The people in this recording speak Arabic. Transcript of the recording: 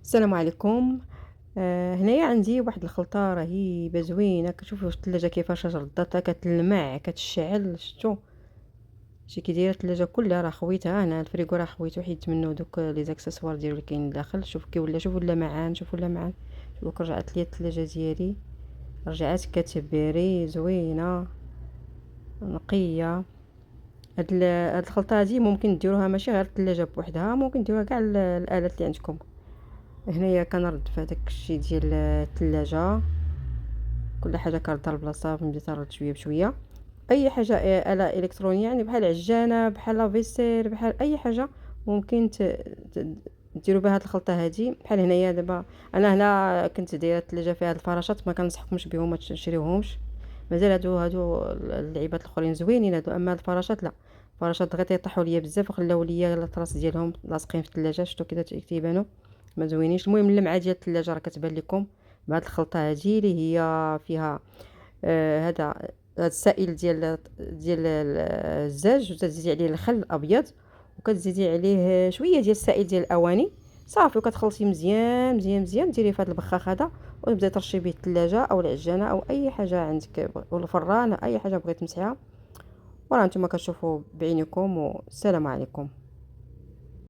السلام عليكم. هنايا عندي واحد الخلطة رهيبة زوينة، كتشوفوا الثلاجة كيفاش رداتها كتلمع كتشعل. شتي كي دايره الثلاجة كلها، راه خويتها هنا الفريغو، راه خويتو حيت منه دوك لي زاكسسوار ديالو اللي كاين داخل. شوف كي ولا، شوف ولا معان، شوف ولا معان. شوف رجعت ليا الثلاجة ديالي، رجعت كتبري زوينة نقية. هاد الخلطة هادي ممكن ديروها ماشي غير الثلاجة بوحدها، ممكن ديروها كاع الالات اللي عندكم. هنايا كنرد في هذاك الشيء ديال الثلاجة، كل حاجه كردها لبلاصتها، نبدا ترد شويه بشويه. اي حاجه آلة الكترونيه، يعني بحال عجانه، بحال لافيسير، بحال اي حاجه ممكن ديروا بها هاد الخلطه هادي. بحال هنايا دابا انا هنا كنت دايره الثلاجه فيها هاد الفراشات، ما كنصحكمش بهم، ما تشريوهمش. مازال هادو اللعيبات الاخرين زوينين هادو، اما الفراشات لا. الفراشات دغيا تيطيحوا ليا بزاف، وخلاو ليا الطراس ديالهم لاصقين في الثلاجه. شفتوا كذا كيبانوا ما زوينينش. المهم اللمعه ديال الثلاجه راه كتبان لكم بهاد الخلطه هادي اللي هي فيها هذا السائل ديال الزاج، وتزيدي عليه الخل الابيض، وكتزيدي عليه شويه ديال السائل ديال الاواني. صافي، وكتخلطي مزيان مزيان مزيان، ديريه في هذا البخاخ هذا، وتبداي ترشي به الثلاجه او العجانه او اي حاجه عندك، ولا الفران، اي حاجه بغيت تمسحيها. وراه نتوما كتشوفوا بعينكم، والسلام عليكم.